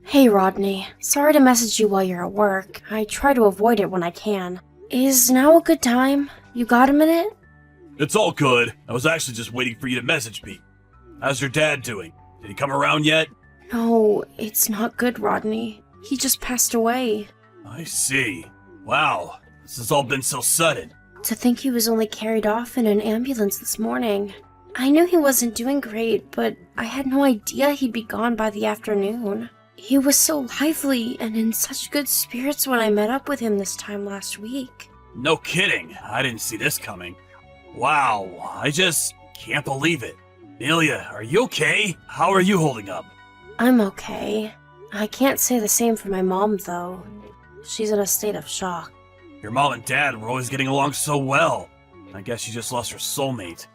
Hey Rodney, sorry to message you while you're at work. I try to avoid it when I can. Is now a good time? You got a minute? It's all good. I was actually just waiting for you to message me. How's your dad doing? Did he come around yet? No, it's not good, Rodney. He just passed away. I see. Wow, this has all been so sudden. To think he was only carried off in an ambulance this morning. I knew he wasn't doing great, but I had no idea he'd be gone by the afternoon. He was so lively and in such good spirits when I met up with him this time last week. No kidding, I didn't see this coming. Wow, I just can't believe it. Amelia, are you okay? How are you holding up? I'm okay. I can't say the same for my mom, though. She's in a state of shock. Your mom and dad were always getting along so well. I guess she just lost her soulmate.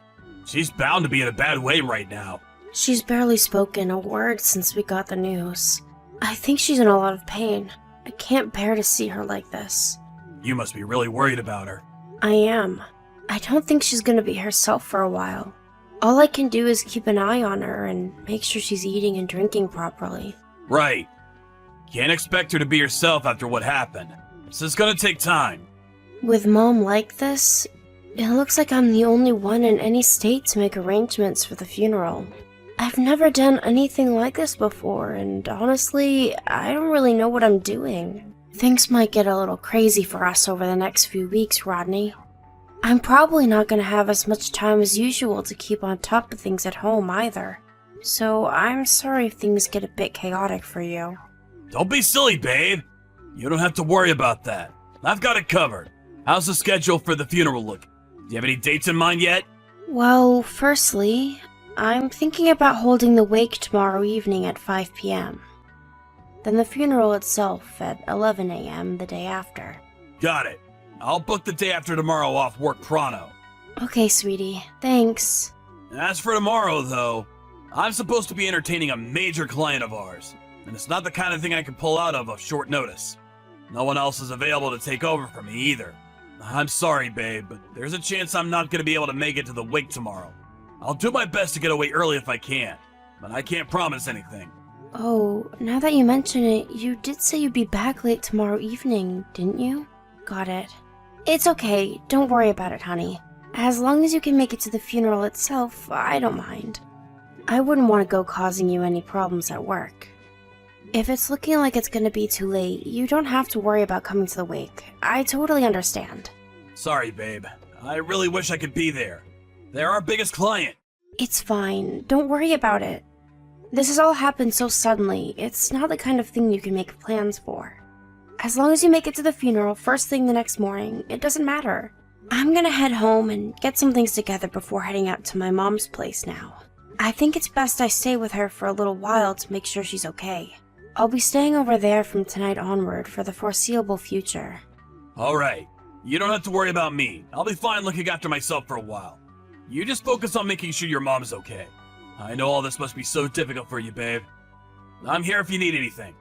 She's bound to be in a bad way right now. She's barely spoken a word since we got the news. I think she's in a lot of pain. I can't bear to see her like this. You must be really worried about her. I am. I don't think she's gonna be herself for a while. All I can do is keep an eye on her and make sure she's eating and drinking properly. Right. Can't expect her to be herself after what happened. This is gonna take time. With Mom like this, it looks like I'm the only one in any state to make arrangements for the funeral. I've never done anything like this before, and honestly, I don't really know what I'm doing. Things might get a little crazy for us over the next few weeks, Rodney. I'm probably not going to have as much time as usual to keep on top of things at home either. So I'm sorry if things get a bit chaotic for you. Don't be silly, babe. You don't have to worry about that. I've got it covered. How's the schedule for the funeral look? Do you have any dates in mind yet? Well, firstly, I'm thinking about holding the wake tomorrow evening at 5 p.m. Then the funeral itself at 11 a.m. the day after. Got it. I'll book the day after tomorrow off work pronto. Okay, sweetie. Thanks. As for tomorrow, though, I'm supposed to be entertaining a major client of ours, and it's not the kind of thing I can pull out of short notice. No one else is available to take over for me either. I'm sorry, babe, but there's a chance I'm not going to be able to make it to the wake tomorrow. I'll do my best to get away early if I can, but I can't promise anything. Oh, now that you mention it, you did say you'd be back late tomorrow evening, didn't you? Got it. It's okay, don't worry about it, honey. As long as you can make it to the funeral itself, I don't mind. I wouldn't want to go causing you any problems at work. If it's looking like it's gonna be too late, you don't have to worry about coming to the wake. I totally understand. Sorry, babe. I really wish I could be there. They're our biggest client. It's fine, don't worry about it. This has all happened so suddenly, it's not the kind of thing you can make plans for. As long as you make it to the funeral first thing the next morning, it doesn't matter. I'm gonna head home and get some things together before heading out to my mom's place now. I think it's best I stay with her for a little while to make sure she's okay. I'll be staying over there from tonight onward for the foreseeable future. Alright. You don't have to worry about me. I'll be fine looking after myself for a while. You just focus on making sure your mom's okay. I know all this must be so difficult for you, babe. I'm here if you need anything.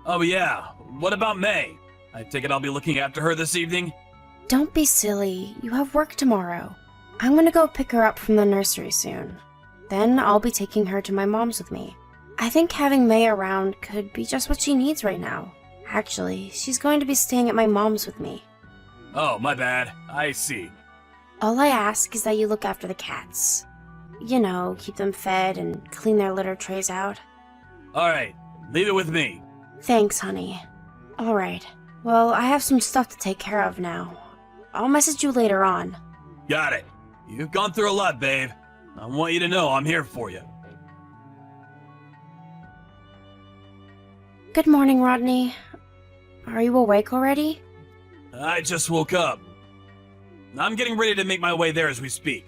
Oh yeah, what about May? I take it I'll be looking after her this evening? Don't be silly, you have work tomorrow. I'm gonna go pick her up from the nursery soon. Then I'll be taking her to my mom's with me. I think having May around could be just what she needs right now. Actually, she's going to be staying at my mom's with me. Oh, my bad. I see. All I ask is that you look after the cats. You know, keep them fed and clean their litter trays out. Alright, leave it with me. Thanks, honey. Alright, well, I have some stuff to take care of now. I'll message you later on. Got it. You've gone through a lot, babe. I want you to know I'm here for you. Good morning, Rodney. Are you awake already? I just woke up. I'm getting ready to make my way there as we speak.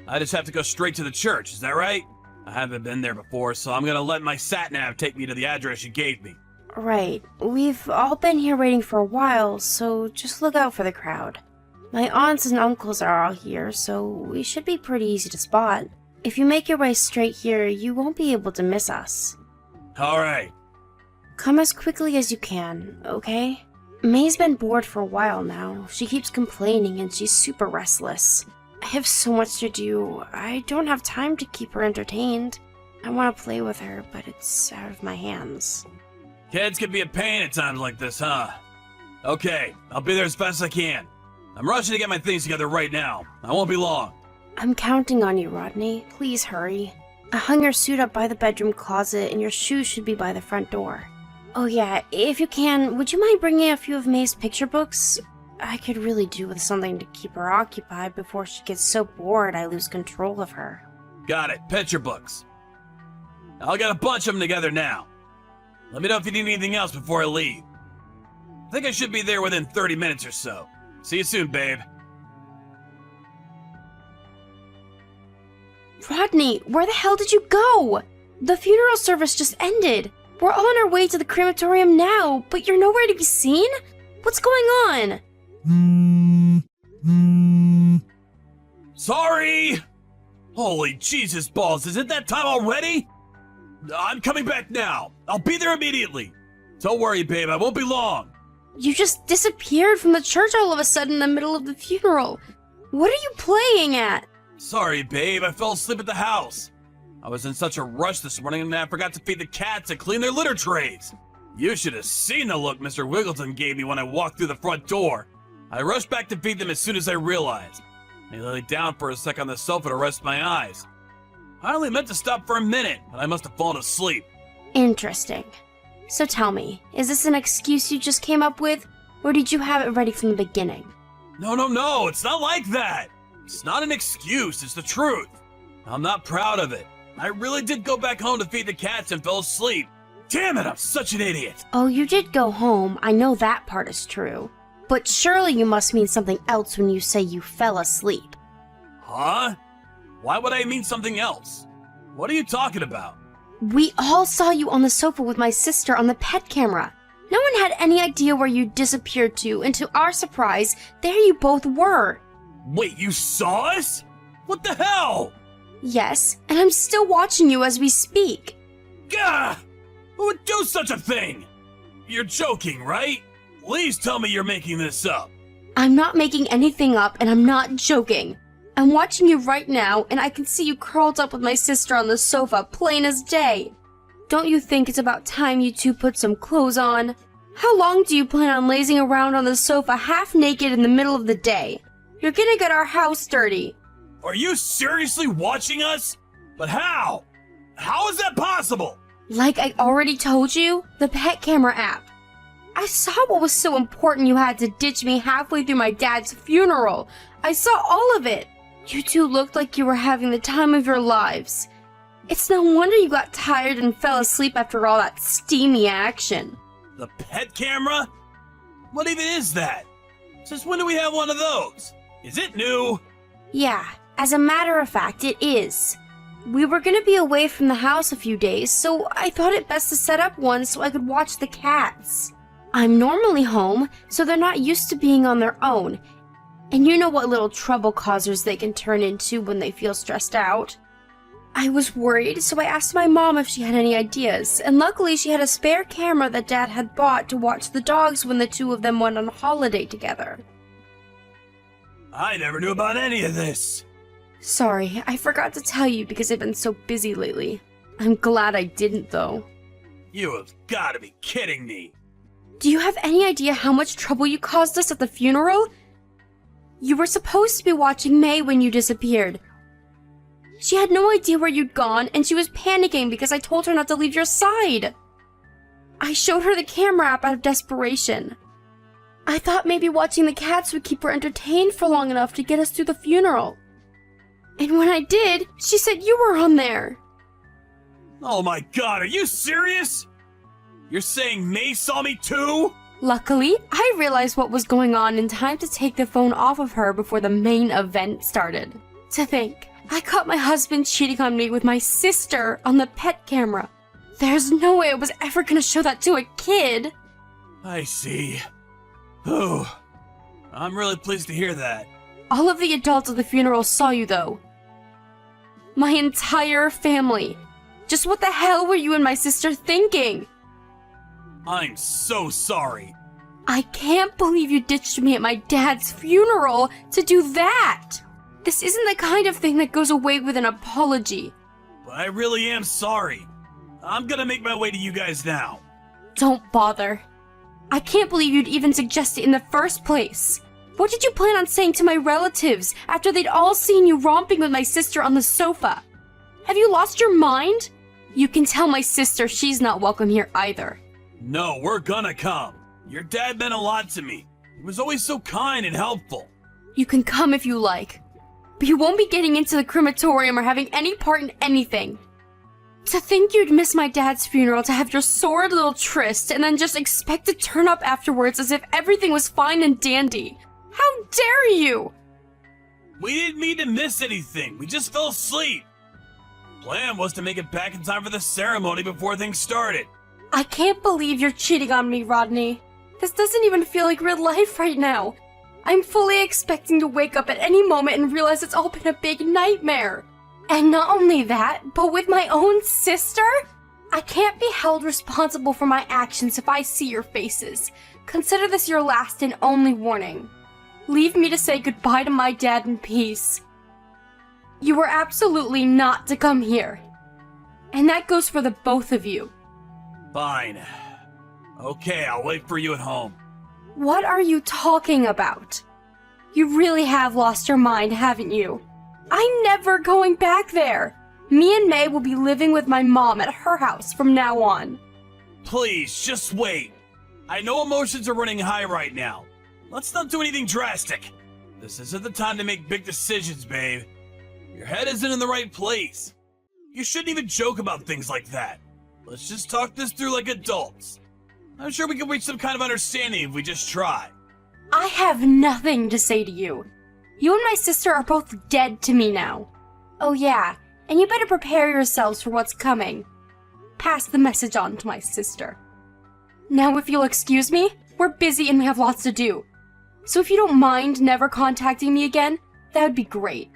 I just have to go straight to the church, is that right? I haven't been there before, so I'm gonna let my sat-nav take me to the address you gave me. Right. We've all been here waiting for a while, so just look out for the crowd. My aunts and uncles are all here, so we should be pretty easy to spot. If you make your way straight here, you won't be able to miss us. Alright. Come as quickly as you can, okay? May's been bored for a while now. She keeps complaining and she's super restless. I have so much to do. I don't have time to keep her entertained. I want to play with her, but it's out of my hands. Kids can be a pain at times like this, huh? Okay, I'll be there as fast as I can. I'm rushing to get my things together right now. I won't be long. I'm counting on you, Rodney. Please hurry. I hung your suit up by the bedroom closet, and your shoes should be by the front door. Oh yeah, if you can, would you mind bringing a few of May's picture books? I could really do with something to keep her occupied before she gets so bored I lose control of her. Got it, picture books. I'll get a bunch of them together now. Let me know if you need anything else before I leave. I think I should be there within 30 minutes or so. See you soon, babe. Rodney, where the hell did you go? The funeral service just ended. We're all on our way to the crematorium now, but you're nowhere to be seen? What's going on? Sorry! Holy Jesus balls, is it that time already? I'm coming back now. I'll be there immediately. Don't worry, babe, I won't be long. You just disappeared from the church all of a sudden in the middle of the funeral. What are you playing at? Sorry, babe, I fell asleep at the house. I was in such a rush this morning and I forgot to feed the cats and clean their litter trays. You should have seen the look Mr. Wiggleton gave me when I walked through the front door. I rushed back to feed them as soon as I realized. I lay down for a sec on the sofa to rest my eyes. I only meant to stop for a minute, but I must have fallen asleep. Interesting. So tell me, is this an excuse you just came up with, or did you have it ready from the beginning? No, it's not like that. It's not an excuse, it's the truth. I'm not proud of it. I really did go back home to feed the cats and fell asleep. Damn it, I'm such an idiot. Oh, you did go home. I know that part is true. But surely you must mean something else when you say you fell asleep. Huh? Why would I mean something else? What are you talking about? We all saw you on the sofa with my sister on the pet camera. No one had any idea where you disappeared to, and to our surprise, there you both were. Wait, you saw us? What the hell? Yes, and I'm still watching you as we speak. Gah! Who would do such a thing? You're joking, right? Please tell me you're making this up. I'm not making anything up, and I'm not joking. I'm watching you right now, and I can see you curled up with my sister on the sofa, plain as day. Don't you think it's about time you two put some clothes on? How long do you plan on lazing around on the sofa half naked in the middle of the day? You're gonna get our house dirty. Are you seriously watching us? But how? How is that possible? Like I already told you, the pet camera app. I saw what was so important you had to ditch me halfway through my dad's funeral. I saw all of it. You two looked like you were having the time of your lives. It's no wonder you got tired and fell asleep after all that steamy action. The pet camera? What even is that? Since when do we have one of those? Is it new? Yeah, as a matter of fact, it is. We were gonna be away from the house a few days, so I thought it best to set up one so I could watch the cats. I'm normally home, so they're not used to being on their own. And you know what little trouble causers they can turn into when they feel stressed out. I was worried, so I asked my mom if she had any ideas, and luckily she had a spare camera that Dad had bought to watch the dogs when the two of them went on holiday together. I never knew about any of this. Sorry, I forgot to tell you because I've been so busy lately. I'm glad I didn't, though. You have got to be kidding me. Do you have any idea how much trouble you caused us at the funeral? You were supposed to be watching May when you disappeared. She had no idea where you'd gone, and she was panicking because I told her not to leave your side. I showed her the camera app out of desperation. I thought maybe watching the cats would keep her entertained for long enough to get us through the funeral. And when I did, she said you were on there. Oh my god, are you serious? You're saying May saw me too? Luckily, I realized what was going on in time to take the phone off of her before the main event started. To think, I caught my husband cheating on me with my sister on the pet camera. There's no way I was ever gonna show that to a kid. I see. Whew. I'm really pleased to hear that. All of the adults at the funeral saw you, though. My entire family. Just what the hell were you and my sister thinking? I'm so sorry. I can't believe you ditched me at my dad's funeral to do that. This isn't the kind of thing that goes away with an apology. But I really am sorry. I'm gonna make my way to you guys now. Don't bother. I can't believe you'd even suggest it in the first place. What did you plan on saying to my relatives after they'd all seen you romping with my sister on the sofa? Have you lost your mind? You can tell my sister she's not welcome here either. No, we're gonna come. Your dad meant a lot to me. He was always so kind and helpful. You can come if you like, but you won't be getting into the crematorium or having any part in anything. To think you'd miss my dad's funeral to have your sordid little tryst and then just expect to turn up afterwards as if everything was fine and dandy. How dare you! We didn't mean to miss anything. We just fell asleep. Plan was to make it back in time for the ceremony before things started. I can't believe you're cheating on me, Rodney. This doesn't even feel like real life right now. I'm fully expecting to wake up at any moment and realize it's all been a big nightmare. And not only that, but with my own sister? I can't be held responsible for my actions if I see your faces. Consider this your last and only warning. Leave me to say goodbye to my dad in peace. You were absolutely not to come here. And that goes for the both of you. Fine. Okay, I'll wait for you at home. What are you talking about? You really have lost your mind, haven't you? I'm never going back there. Me and May will be living with my mom at her house from now on. Please, just wait. I know emotions are running high right now. Let's not do anything drastic. This isn't the time to make big decisions, babe. Your head isn't in the right place. You shouldn't even joke about things like that. Let's just talk this through like adults. I'm sure we can reach some kind of understanding if we just try. I have nothing to say to you. You and my sister are both dead to me now. Oh yeah, and you better prepare yourselves for what's coming. Pass the message on to my sister. Now if you'll excuse me, we're busy and we have lots to do. So if you don't mind never contacting me again, that would be great.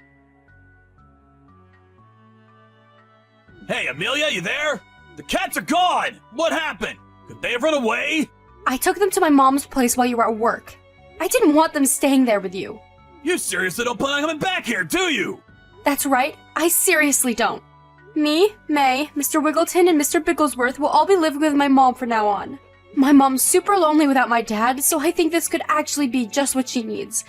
Hey, Amelia, you there? The cats are gone! What happened? Could they have run away? I took them to my mom's place while you were at work. I didn't want them staying there with you. You seriously don't plan on coming back here, do you? That's right, I seriously don't. Me, May, Mr. Wiggleton, and Mr. Bigglesworth will all be living with my mom from now on. My mom's super lonely without my dad, so I think this could actually be just what she needs.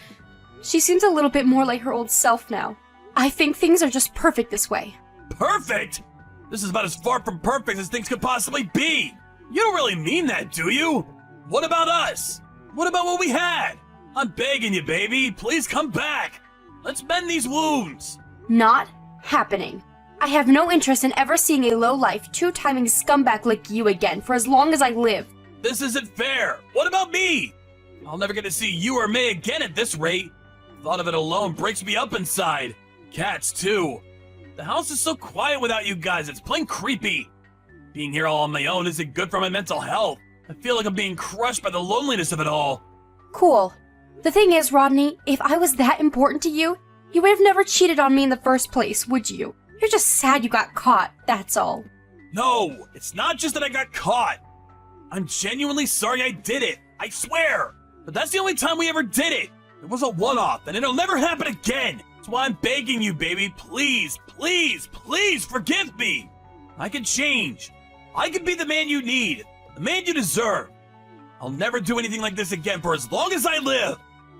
She seems a little bit more like her old self now. I think things are just perfect this way. Perfect? This is about as far from perfect as things could possibly be. You don't really mean that, do you? What about us? What about what we had? I'm begging you, baby. Please come back. Let's mend these wounds. Not happening. I have no interest in ever seeing a low-life, two-timing scumbag like you again for as long as I live. This isn't fair. What about me? I'll never get to see you or May again at this rate. Thought of it alone breaks me up inside. Cats, too. The house is so quiet without you guys, it's plain creepy. Being here all on my own isn't good for my mental health. I feel like I'm being crushed by the loneliness of it all. Cool. The thing is, Rodney, if I was that important to you, you would have never cheated on me in the first place, would you? You're just sad you got caught, that's all. No, it's not just that I got caught. I'm genuinely sorry I did it. I swear. But that's the only time we ever did it. It was a one-off, and it'll never happen again. That's why I'm begging you, baby. Please, please, please forgive me. I can change. I can be the man you need, the man you deserve. I'll never do anything like this again for as long as I live.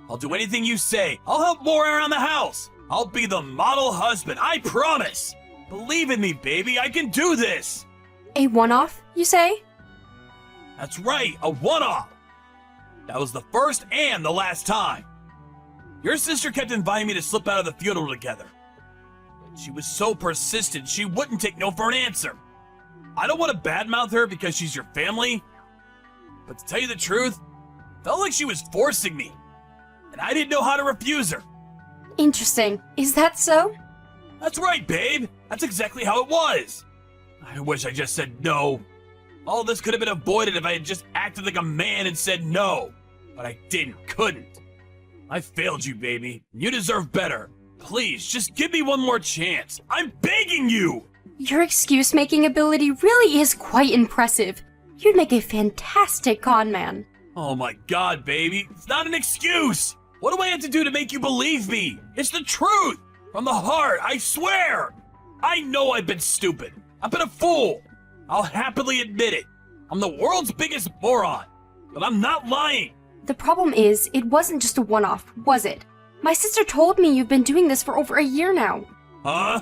I'll do anything you say. I'll help more around the house. I'll be the model husband, I promise. Believe in me, baby. I can do this. A one-off, you say? That's right, a one-off. That was the first and the last time. Your sister kept inviting me to slip out of the funeral together. She was so persistent, she wouldn't take no for an answer. I don't want to badmouth her because she's your family, but to tell you the truth, it felt like she was forcing me, and I didn't know how to refuse her. Interesting. Is that so? That's right, babe. That's exactly how it was. I wish I just said no. All this could have been avoided if I had just acted like a man and said no, but I couldn't. I failed you, baby. You deserve better. Please, just give me one more chance. I'm begging you! Your excuse-making ability really is quite impressive. You'd make a fantastic con man. Oh my god, baby. It's not an excuse! What do I have to do to make you believe me? It's the truth! From the heart, I swear! I know I've been stupid. I've been a fool. I'll happily admit it. I'm the world's biggest moron, but I'm not lying. The problem is, it wasn't just a one-off, was it? My sister told me you've been doing this for over a year now. Huh?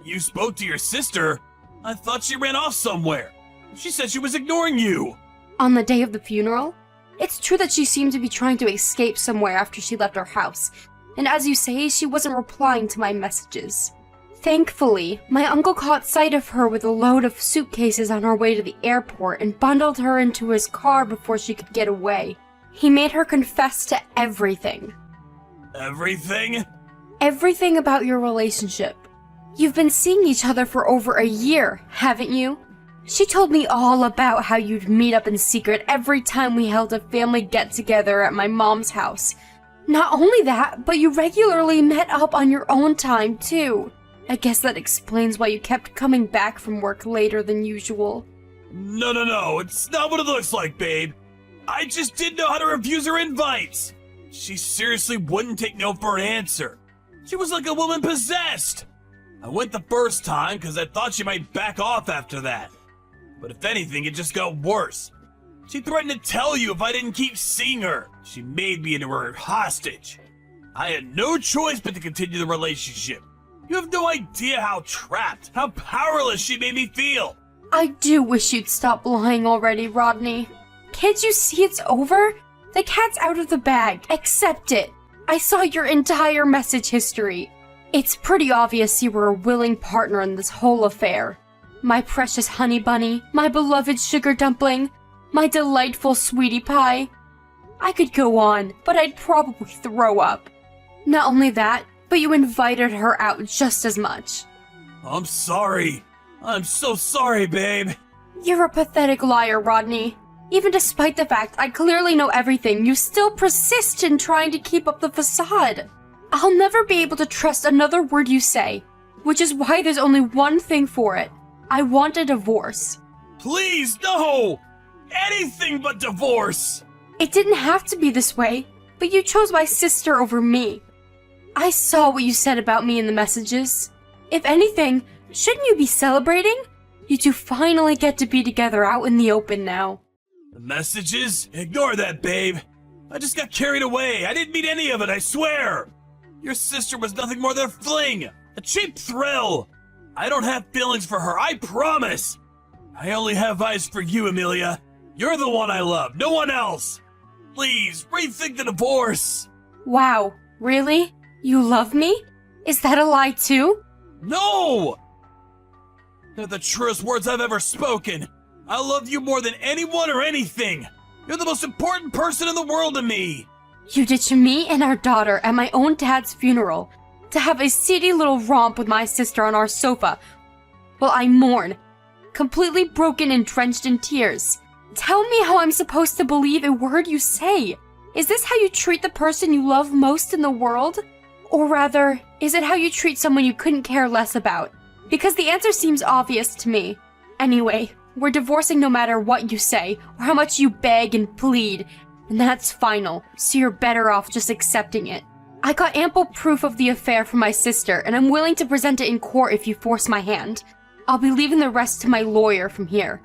You spoke to your sister? I thought she ran off somewhere. She said she was ignoring you. On the day of the funeral? It's true that she seemed to be trying to escape somewhere after she left our house, and as you say, she wasn't replying to my messages. Thankfully, my uncle caught sight of her with a load of suitcases on her way to the airport and bundled her into his car before she could get away. He made her confess to everything. Everything? Everything about your relationship. You've been seeing each other for over a year, haven't you? She told me all about how you'd meet up in secret every time we held a family get-together at my mom's house. Not only that, but you regularly met up on your own time, too. I guess that explains why you kept coming back from work later than usual. No, it's not what it looks like, babe. I just didn't know how to refuse her invites. She seriously wouldn't take no for an answer. She was like a woman possessed. I went the first time because I thought she might back off after that. But if anything, it just got worse. She threatened to tell you if I didn't keep seeing her. She made me into her hostage. I had no choice but to continue the relationship. You have no idea how trapped, how powerless she made me feel. I do wish you'd stop lying already, Rodney. Can't you see it's over? The cat's out of the bag. Accept it. I saw your entire message history. It's pretty obvious you were a willing partner in this whole affair. My precious honey bunny, my beloved sugar dumpling, my delightful sweetie pie. I could go on, but I'd probably throw up. Not only that, but you invited her out just as much. I'm sorry. I'm so sorry, babe. You're a pathetic liar, Rodney. Even despite the fact I clearly know everything, you still persist in trying to keep up the facade. I'll never be able to trust another word you say, which is why there's only one thing for it. I want a divorce. Please, no! Anything but divorce! It didn't have to be this way, but you chose my sister over me. I saw what you said about me in the messages. If anything, shouldn't you be celebrating? You two finally get to be together out in the open now. The messages? Ignore that, babe. I just got carried away. I didn't mean any of it, I swear. Your sister was nothing more than a fling, a cheap thrill. I don't have feelings for her, I promise. I only have eyes for you, Amelia. You're the one I love, no one else. Please, rethink the divorce. Wow, really? You love me? Is that a lie too? No! They're the truest words I've ever spoken. I love you more than anyone or anything. You're the most important person in the world to me. You ditched me and our daughter at my own dad's funeral to have a seedy little romp with my sister on our sofa while I mourn, completely broken and drenched in tears. Tell me how I'm supposed to believe a word you say. Is this how you treat the person you love most in the world? Or rather, is it how you treat someone you couldn't care less about? Because the answer seems obvious to me. Anyway, we're divorcing no matter what you say, or how much you beg and plead, and that's final, so you're better off just accepting it. I got ample proof of the affair from my sister, and I'm willing to present it in court if you force my hand. I'll be leaving the rest to my lawyer from here.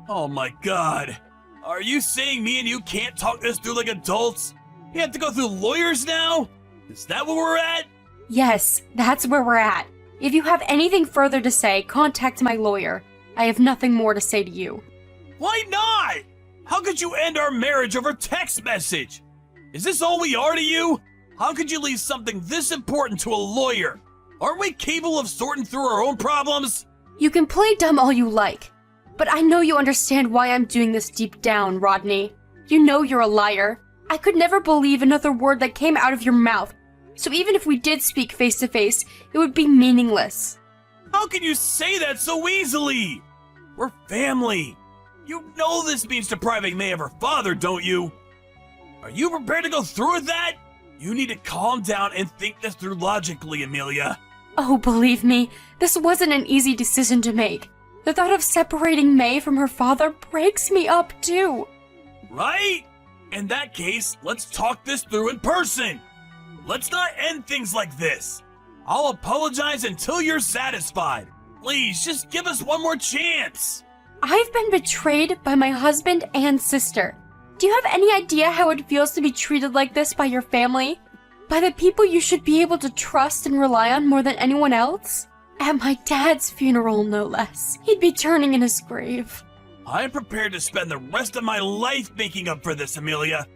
Oh my god. Are you saying me and you can't talk this through like adults? You have to go through lawyers now? Is that where we're at? Yes, that's where we're at. If you have anything further to say, contact my lawyer. I have nothing more to say to you. Why not? How could you end our marriage over text message? Is this all we are to you? How could you leave something this important to a lawyer? Aren't we capable of sorting through our own problems? You can play dumb all you like, but I know you understand why I'm doing this deep down, Rodney. You know you're a liar. I could never believe another word that came out of your mouth, so even if we did speak face to face, it would be meaningless. How can you say that so easily? We're family. You know this means depriving May of her father, don't you? Are you prepared to go through with that? You need to calm down and think this through logically, Amelia. Oh, believe me, this wasn't an easy decision to make. The thought of separating May from her father breaks me up, too. Right? In that case, let's talk this through in person. Let's not end things like this. I'll apologize until you're satisfied. Please, just give us one more chance. I've been betrayed by my husband and sister. Do you have any idea how it feels to be treated like this by your family? By the people you should be able to trust and rely on more than anyone else? At my dad's funeral, no less. He'd be turning in his grave. I'm prepared to spend the rest of my life making up for this, Amelia.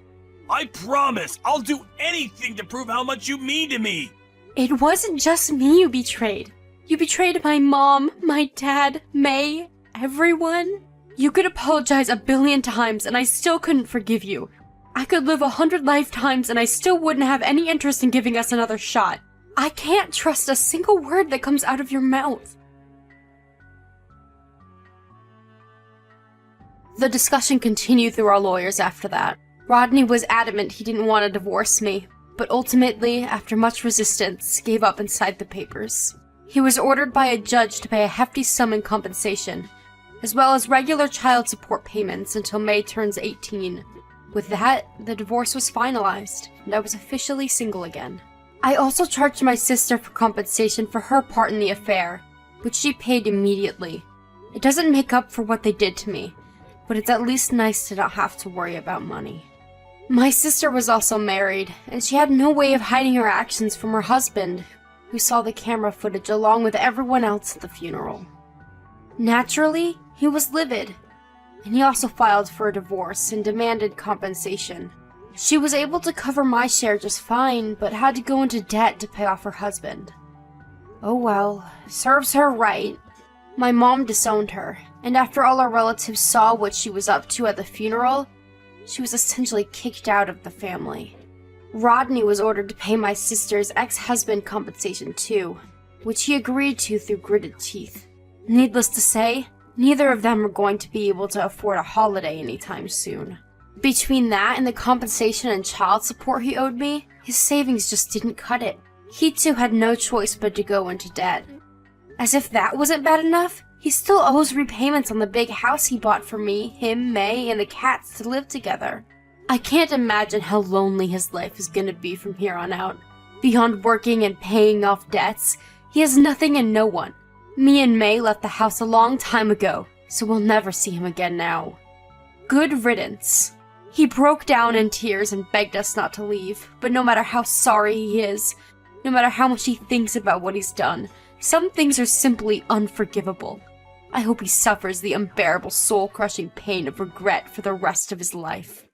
I promise I'll do anything to prove how much you mean to me. It wasn't just me you betrayed. You betrayed my mom, my dad, May, everyone. You could apologize 1,000,000,000 times and I still couldn't forgive you. I could live 100 lifetimes and I still wouldn't have any interest in giving us another shot. I can't trust a single word that comes out of your mouth. The discussion continued through our lawyers after that. Rodney was adamant he didn't want to divorce me, but ultimately, after much resistance, gave up and signed the papers. He was ordered by a judge to pay a hefty sum in compensation, as well as regular child support payments until May turns 18. With that, the divorce was finalized, and I was officially single again. I also charged my sister for compensation for her part in the affair, which she paid immediately. It doesn't make up for what they did to me, but it's at least nice to not have to worry about money. My sister was also married, and she had no way of hiding her actions from her husband, who saw the camera footage along with everyone else at the funeral. Naturally, he was livid, and he also filed for a divorce and demanded compensation. She was able to cover my share just fine, but had to go into debt to pay off her husband. Oh well, serves her right. My mom disowned her, and after all our relatives saw what she was up to at the funeral, she was essentially kicked out of the family. Rodney was ordered to pay my sister's ex-husband compensation too, which he agreed to through gritted teeth. Needless to say, neither of them are going to be able to afford a holiday anytime soon. Between that and the compensation and child support he owed me, his savings just didn't cut it. He too had no choice but to go into debt. As if that wasn't bad enough, he still owes repayments on the big house he bought for me, him, May, and the cats to live together. I can't imagine how lonely his life is gonna be from here on out. Beyond working and paying off debts, he has nothing and no one. Me and May left the house a long time ago, so we'll never see him again now. Good riddance. He broke down in tears and begged us not to leave, but no matter how sorry he is, no matter how much he thinks about what he's done, some things are simply unforgivable. I hope he suffers the unbearable soul-crushing pain of regret for the rest of his life.